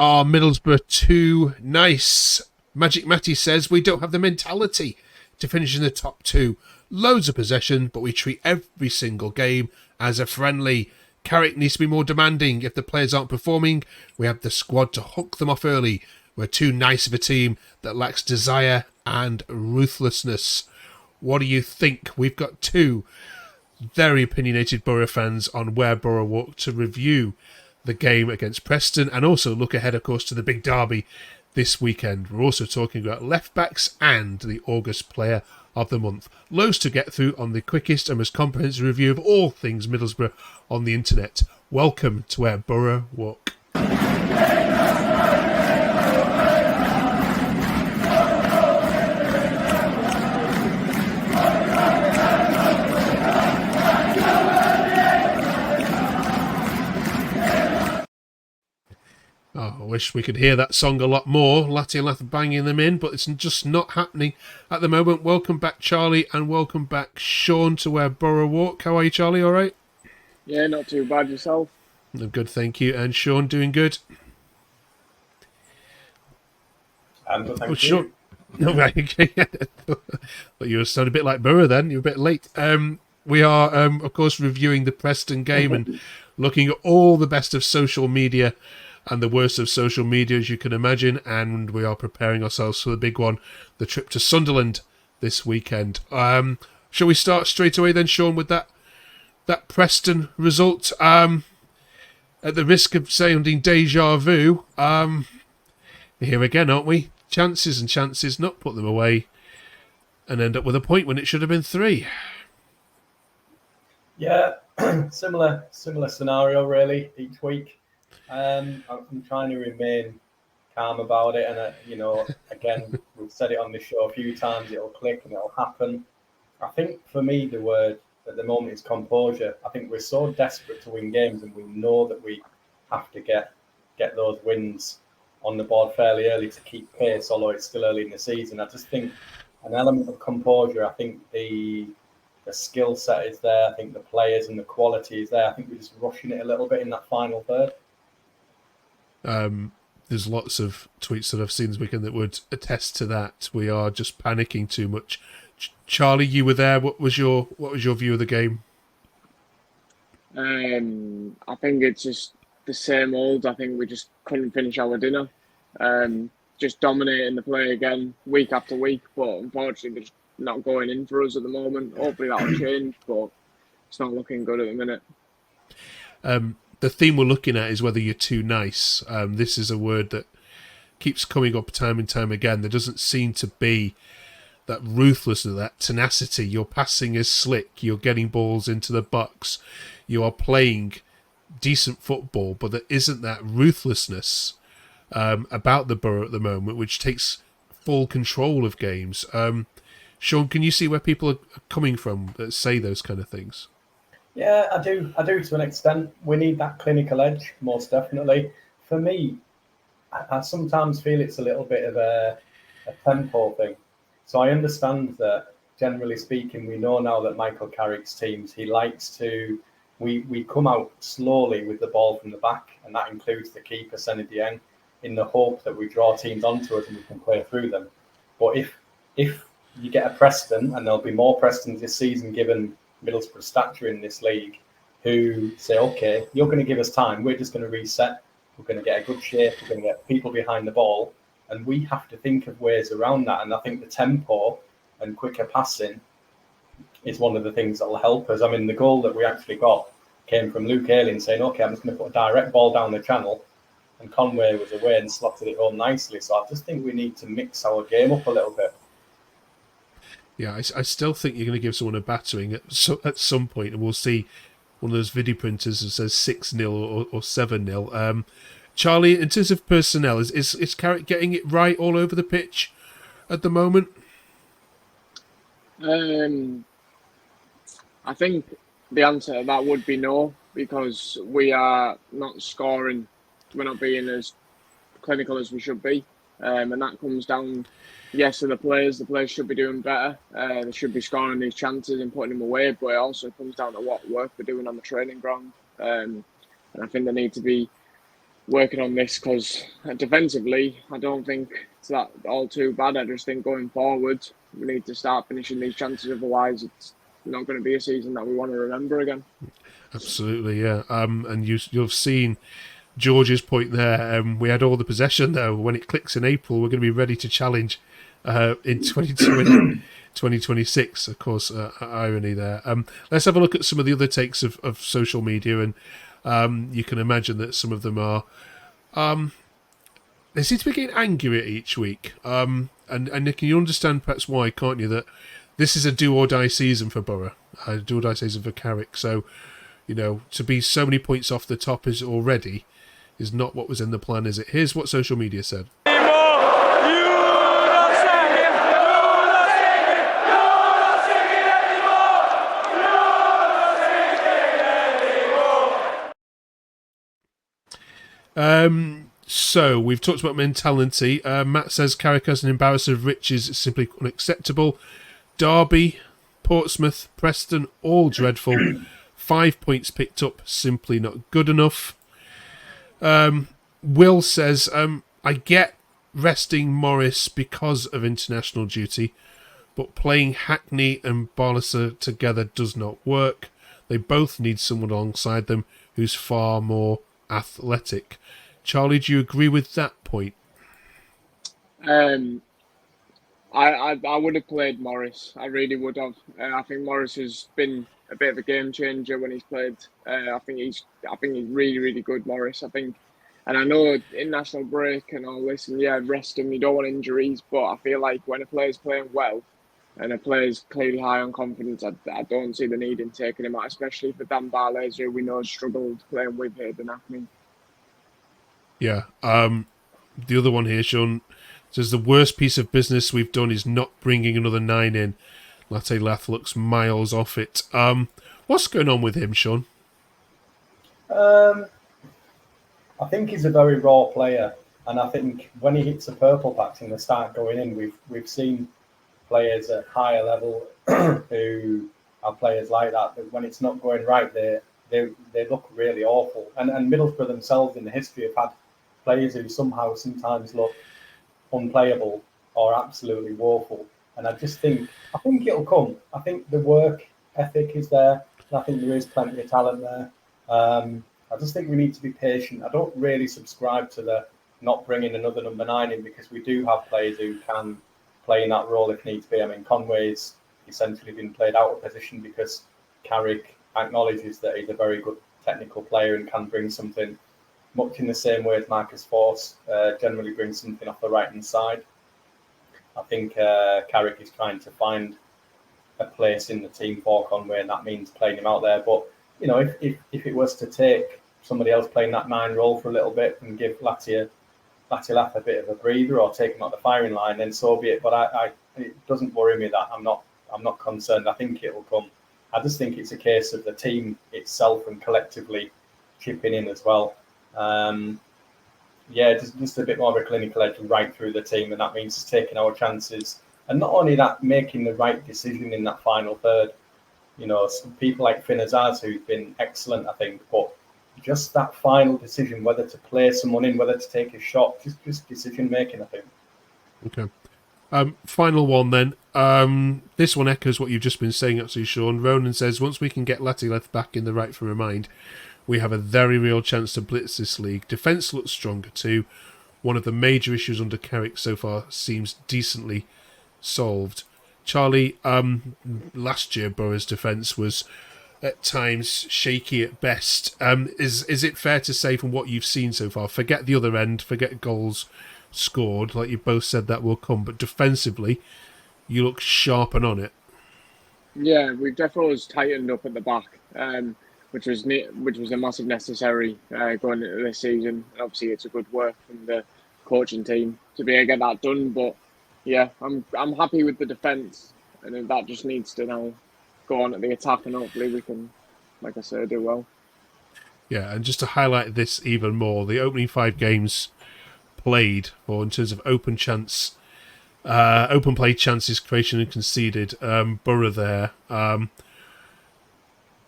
Are Middlesbrough too nice? Magic Matty says we don't have the mentality to finish in the top two. Loads of possession, but we treat every single game as a friendly. Carrick needs to be more demanding. If the players aren't performing, we have the squad to hook them off early. We're too nice of a team that lacks desire and ruthlessness. What do you think? We've got two very opinionated Boro fans on where Boro walk to review the game against Preston and also look ahead, of course, to the big derby this weekend. We're also talking about left-backs and the August Player of the Month. Loads to get through on the quickest and most comprehensive review of all things Middlesbrough on the internet. Welcome to Where Boro Walk. Oh, I wish we could hear that song a lot more. Latty Lath banging them in, but it's just not happening at the moment. Welcome back, Charlie, and welcome back, Sean, to Where Boro Walk. How are you, Charlie? All right? Yeah, not too bad. Yourself? I'm good, thank you. And Sean, doing good? I'm good, thank you. Sean. No, right, okay. But you sound a bit like Boro then. You're a bit late. We are, of course, reviewing the Preston game and looking at all the best of social media and the worst of social media, as you can imagine, and we are preparing ourselves for the big one, the trip to Sunderland this weekend. Shall we start straight away then, Sean, with that Preston result? At the risk of sounding deja vu, here again, aren't we? Chances and chances, not put them away, and end up with a point when it should have been 3. Yeah, similar scenario really each week. I'm trying to remain calm about it, and again, we've said it on the show a few times. It'll click and it'll happen. I think for me, the word at the moment is composure. I think we're so desperate to win games, and we know that we have to get those wins on the board fairly early to keep pace. Although it's still early in the season, I just think an element of composure. I think the skill set is there. I think the players and the quality is there. I think we're just rushing it a little bit in that final third. There's lots of tweets that I've seen this weekend that would attest to that. We are just panicking too much. Charlie, you were there. What was your view of the game? I think it's just the same old. I think we just couldn't finish our dinner. Just dominating the play again week after week, but unfortunately they're just not going in for us at the moment. Hopefully that'll change, but it's not looking good at the minute. The theme we're looking at is whether you're too nice. This is a word that keeps coming up time and time again. There doesn't seem to be that ruthlessness, that tenacity. Your passing is slick. You're getting balls into the box. You are playing decent football, but there isn't that ruthlessness about the Boro at the moment, which takes full control of games. Sean, can you see where people are coming from that say those kind of things? Yeah, I do to an extent. We need that clinical edge, most definitely. For me, I sometimes feel it's a little bit of a tempo thing. So I understand that, generally speaking, we know now that Michael Carrick's teams, he likes to, we come out slowly with the ball from the back, and that includes the keeper, Senna Dieng, in the hope that we draw teams onto us and we can play through them. But if you get a Preston, and there'll be more Prestons this season given Middlesbrough stature in this league, who say, okay, you're going to give us time, we're just going to reset, we're going to get a good shape, we're going to get people behind the ball, and we have to think of ways around that. And I think the tempo and quicker passing is one of the things that will help us. I mean, the goal that we actually got came from Luke Ayling saying, okay, I'm just going to put a direct ball down the channel, and Conway was away and slotted it home nicely. So I just think we need to mix our game up a little bit. Yeah, I still think you're going to give someone a battering at some point, and we'll see one of those video printers that says 6-0 or 7-0. Charlie, in terms of personnel, is Carrick getting it right all over the pitch at the moment? I think the answer to that would be no, because we are not scoring. We're not being as clinical as we should be. And that comes down, yes, to the players. The players should be doing better. They should be scoring these chances and putting them away. But it also comes down to what work we're doing on the training ground. And I think they need to be working on this, because defensively, I don't think it's that all too bad. I just think going forward, we need to start finishing these chances. Otherwise, it's not going to be a season that we want to remember again. Absolutely, yeah. And you've seen George's point there. We had all the possession, though. When it clicks in April, we're going to be ready to challenge in 2026. Of course, irony there. Let's have a look at some of the other takes of social media, and you can imagine that some of them are. They seem to be getting angrier each week. And Nick, you understand perhaps why, can't you? That this is a do or die season for Boro, a do or die season for Carrick. So, to be so many points off the top is not what was in the plan, is it? Here's what social media said. So we've talked about mentality. Matt says Carrick as an embarrassment of riches is simply unacceptable. Derby, Portsmouth, Preston, all dreadful. 5 points picked up, simply not good enough. Will says, I get resting Morris because of international duty, but playing Hackney and Barlaser together does not work. They both need someone alongside them who's far more athletic. Charlie, do you agree with that point? I would have played Morris. I really would have. I think Morris has been a bit of a game changer when he's played. I think he's really, really good, Morris. And I know international break and all this, and rest him. You don't want injuries, but I feel like when a player's playing well and a player's clearly high on confidence, I don't see the need in taking him out, especially for Dan Barlaser, who we know struggled playing with Hayden Hackney. Yeah. The other one here, Sean, says the worst piece of business we've done is not bringing another 9 in. Latte Lath looks miles off it. What's going on with him, Sean? I think he's a very raw player, and I think when he hits a purple patch and they start going in, we've seen players at higher level who are players like that. But when it's not going right, they look really awful. And Middlesbrough themselves in the history have had players who sometimes look unplayable or absolutely woeful. And I think it'll come. I think the work ethic is there. And I think there is plenty of talent there. I just think we need to be patient. I don't really subscribe to the not bringing another number 9 in, because we do have players who can play in that role if needs be. I mean, Conway's essentially been played out of position because Carrick acknowledges that he's a very good technical player and can bring something, much in the same way as Marcus Force generally brings something off the right-hand side. I think Carrick is trying to find a place in the team for Conway, and that means playing him out there. But, if it was to take somebody else playing that 9 role for a little bit and give Latte Lath a bit of a breather or take him out the firing line, then so be it. But it doesn't worry me that I'm not concerned. I think it will come. I just think it's a case of the team itself and collectively chipping in as well. Just a bit more of a clinical edge right through the team, and that means just taking our chances. And not only that, making the right decision in that final third. Some people like Finn Azaz, who's been excellent, I think, but just that final decision, whether to play someone in, whether to take a shot, just decision making, I think. Okay. Final one then. This one echoes what you've just been saying, actually, Sean. Ronan says, once we can get Latileth back in the right frame of mind, we have a very real chance to blitz this league. Defence looks stronger too. One of the major issues under Carrick so far seems decently solved. Charlie, last year Boro's defence was at times shaky at best. Is it fair to say from what you've seen so far, forget the other end, forget goals scored, like you both said that will come, but defensively you look sharp and on it? Yeah, we've definitely tightened up at the back, which was a massive necessary going into this season. And obviously, it's a good work from the coaching team to be able to get that done. But yeah, I'm happy with the defence, and that just needs to now go on at the attack, and hopefully we can, like I said, do well. Yeah, and just to highlight this even more, the opening 5 games played, or in terms of open play chances, creation and conceded, Boro there.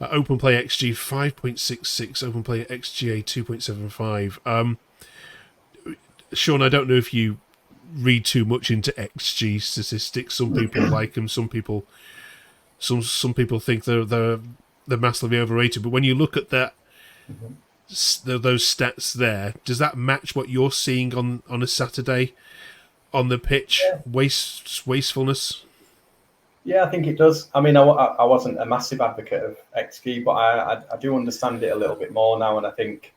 Open play XG 5.66, open play XGA 2.75. Sean, I don't know if you read too much into XG statistics. Some people like them. Some people think they're massively overrated. But when you look at that, those stats there, does that match what you're seeing on a Saturday on the pitch? Yeah. Wastefulness. Yeah, I think it does. I mean, I wasn't a massive advocate of XG, but I do understand it a little bit more now, and I think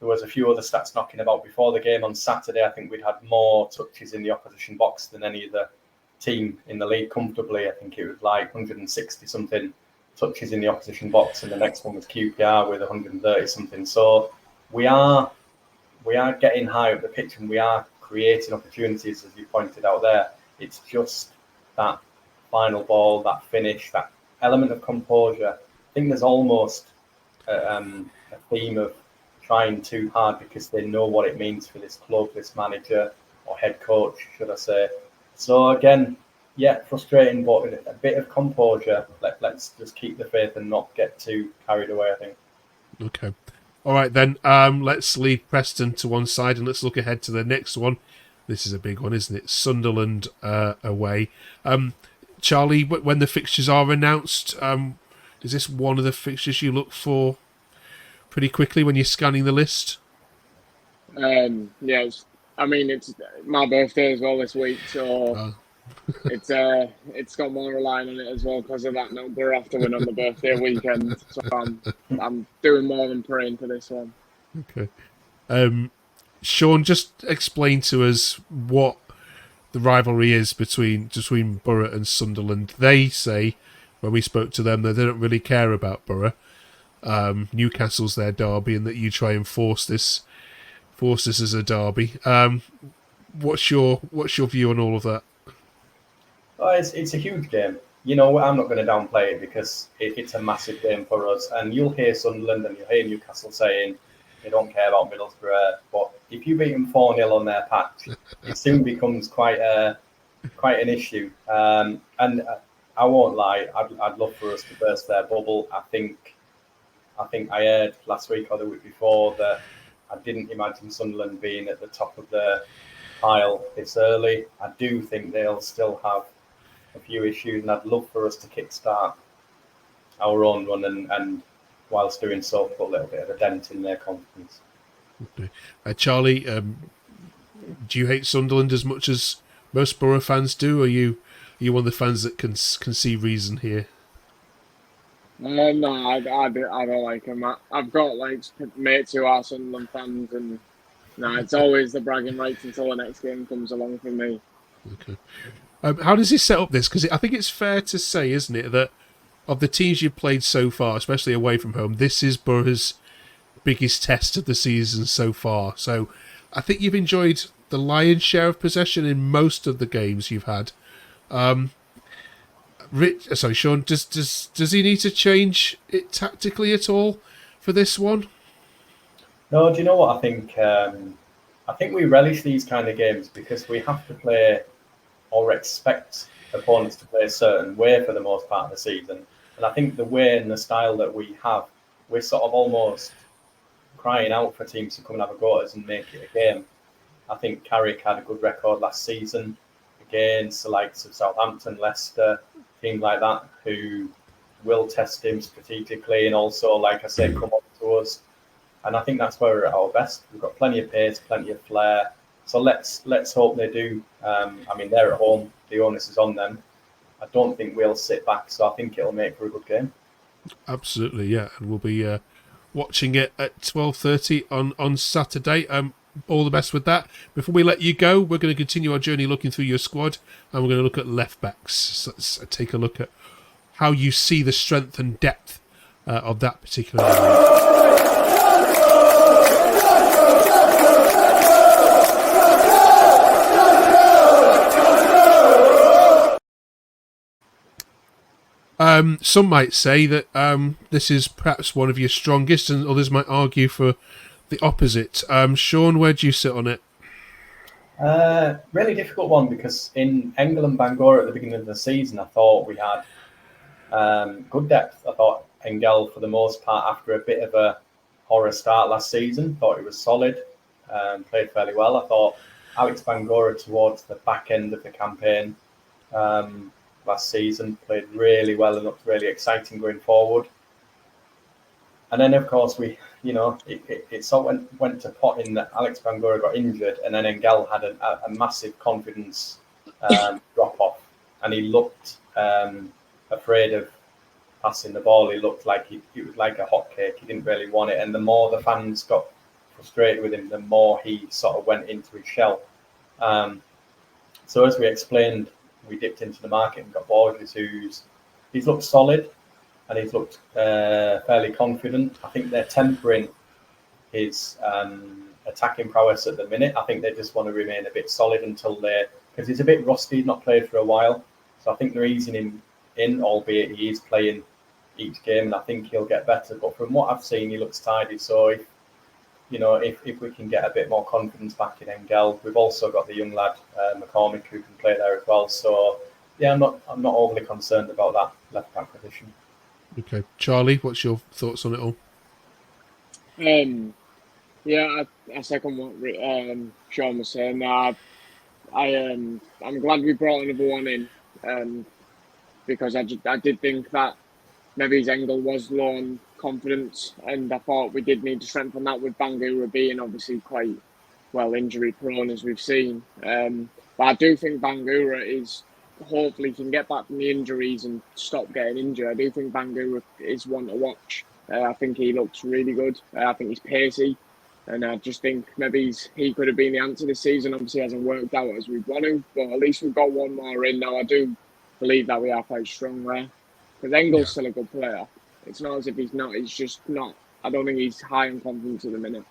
there was a few other stats knocking about before the game on Saturday. I think we'd had more touches in the opposition box than any other team in the league comfortably. I think it was like 160 something touches in the opposition box, and the next one was QPR with 130 something. So we are getting high up the pitch, and we are creating opportunities, as you pointed out there. It's just that final ball, that finish, that element of composure. I think there's almost a theme of trying too hard because they know what it means for this club, this manager or head coach, should I say. So again, yeah, frustrating, but a bit of composure. Let's just keep the faith and not get too carried away, I think. Okay. All right, then. Let's leave Preston to one side and let's look ahead to the next one. This is a big one, isn't it? Sunderland away. Charlie, when the fixtures are announced, is this one of the fixtures you look for pretty quickly when you're scanning the list? Yes. I mean, it's my birthday as well this week, so it's got more relying on it as well because of that. No, we're off to win on the birthday weekend, so I'm doing more than praying for this one. Okay. Sean, just explain to us what the rivalry is between Boro and Sunderland. They say, when we spoke to them, that they don't really care about Boro. Newcastle's their derby, and that you try and force this as a derby. What's your view on all of that? Oh, it's a huge game. You know, I'm not going to downplay it because it's a massive game for us. And you'll hear Sunderland and you'll hear Newcastle saying they don't care about Middlesbrough. But if you beat them 4-0 on their patch, it soon becomes quite an issue. And I won't lie, I'd love for us to burst their bubble. I think I heard last week or the week before that I didn't imagine Sunderland being at the top of the pile this early. I do think they'll still have a few issues, and I'd love for us to kickstart our own run and whilst doing so, put a little bit of a dent in their confidence. Okay. Charlie, do you hate Sunderland as much as most Boro fans do? Are you one of the fans that can see reason here? No, I don't like them. I've got like mates who are Sunderland fans, and no, it's always the bragging rights until the next game comes along for me. Okay. How does he set up this? Because I think it's fair to say, isn't it, that of the teams you've played so far, especially away from home, this is Boro's biggest test of the season so far. So I think you've enjoyed the lion's share of possession in most of the games you've had. Sean, does he need to change it tactically at all for this one? No, do you know what I think? I think we relish these kind of games because we have to play or expect opponents to play a certain way for the most part of the season. And I think the way and the style that we have, we're sort of almost crying out for teams to come and have a go at us and make it a game. I think Carrick had a good record last season against the likes of Southampton, Leicester, teams like that, who will test him strategically and also, like I say, come up to us. And I think that's where we're at our best. We've got plenty of pace, plenty of flair. So let's hope they do. I mean, they're at home. The onus is on them. I don't think we'll sit back, so I think it'll make for a good game. Absolutely, yeah. And we'll be watching it at 12:30 on Saturday. All the best with that. Before we let you go, we're going to continue our journey looking through your squad, and we're going to look at left backs. So let's take a look at how you see the strength and depth of that particular area. Some might say that this is perhaps one of your strongest, and others might argue for the opposite. Sean, where do you sit on it? Really difficult one because in England Bangor at the beginning of the season, I thought we had good depth. I thought Engel, for the most part, after a bit of a horror start last season, thought he was solid, played fairly well. I thought Alex Bangura towards the back end of the campaign last season. Played really well and looked really exciting going forward. And then, of course, it sort of went to pot in that Alex Bangura got injured, and then Engel had a massive confidence drop off, and he looked afraid of passing the ball. He looked like it was like a hotcake. He didn't really want it, and the more the fans got frustrated with him, the more he sort of went into his shell. So as we explained, we dipped into the market and got Borges, he's looked solid and he's looked fairly confident. I think they're tempering his attacking prowess at the minute. I think they just want to remain a bit solid because he's a bit rusty, he's not played for a while. So I think they're easing him in, albeit he is playing each game, and I think he'll get better. But from what I've seen, he looks tidy. So if we can get a bit more confidence back in Engel, we've also got the young lad McCormick who can play there as well. So yeah, I'm not overly concerned about that left back position. Okay, Charlie, what's your thoughts on it all? Yeah, I second what Sean was saying. I'm glad we brought another one in because I did think that maybe his Engel was low on confidence, and I thought we did need to strengthen that with Bangura being obviously quite well injury prone as we've seen. But I do think Bangura is hopefully can get back from the injuries and stop getting injured. I do think Bangura is one to watch. I think he looks really good. I think he's pacey, and I just think maybe he could have been the answer this season. Obviously, it hasn't worked out as we want to, but at least we've got one more in now. I do believe that we are quite strong there because Engel's still a good player. It's not as if he's not. He's just not. I don't think he's high on confidence at the minute.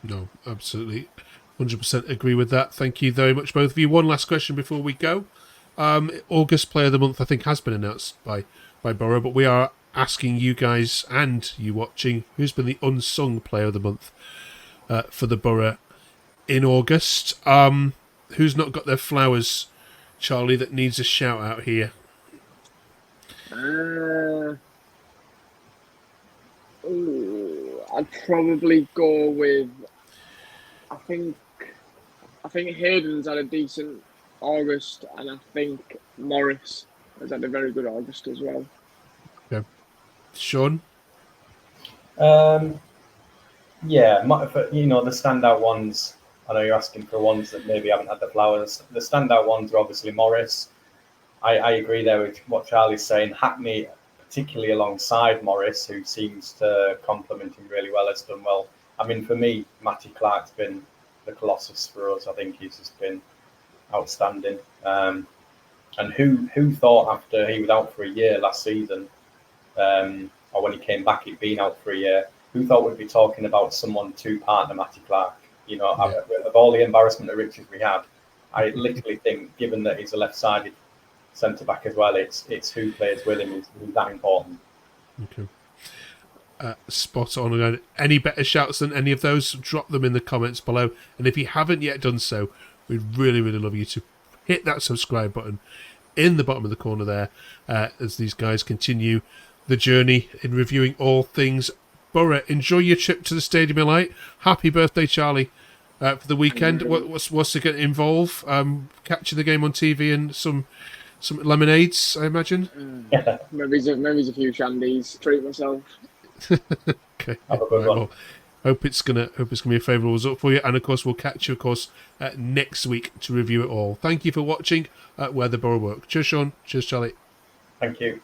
No, absolutely. 100% agree with that. Thank you very much, both of you. One last question before we go. August Player of the Month, I think, has been announced by Boro, but we are asking you guys and you watching, who's been the unsung Player of the Month for the Boro in August? Who's not got their flowers, Charlie, that needs a shout out here? I'd probably go with. I think Hayden's had a decent August, and I think Morris has had a very good August as well. Yeah, Sean. Yeah, the standout ones. I know you're asking for ones that maybe haven't had the flowers. The standout ones are obviously Morris. I agree there with what Charlie's saying. Hackney, particularly alongside Morris, who seems to complement him really well, has done well. I mean, for me, Matty Clark's been the colossus for us. I think he's just been outstanding. And who thought after he was out for a year last season, or when he came back, he'd been out for a year, who thought we'd be talking about someone to partner Matty Clark? Of all the embarrassment of riches we had, I literally think, given that he's a left-sided centre-back as well, it's who plays with him who's that important. Okay. Spot on. Any better shouts than any of those, drop them in the comments below. And if you haven't yet done so, we'd really, really love you to hit that subscribe button in the bottom of the corner there as these guys continue the journey in reviewing all things Boro. Enjoy your trip to the Stadium of Light. Happy birthday, Charlie, for the weekend. What's it going to involve? Catching the game on TV and some lemonades, I imagine. Maybe a few shandies. Treat myself. Okay. Have a good one. Well, hope it's gonna be a favourable result for you, and of course we'll catch you next week to review it all. Thank you for watching Where the Boro Work. Cheers, Sean. Cheers, Charlie. Thank you.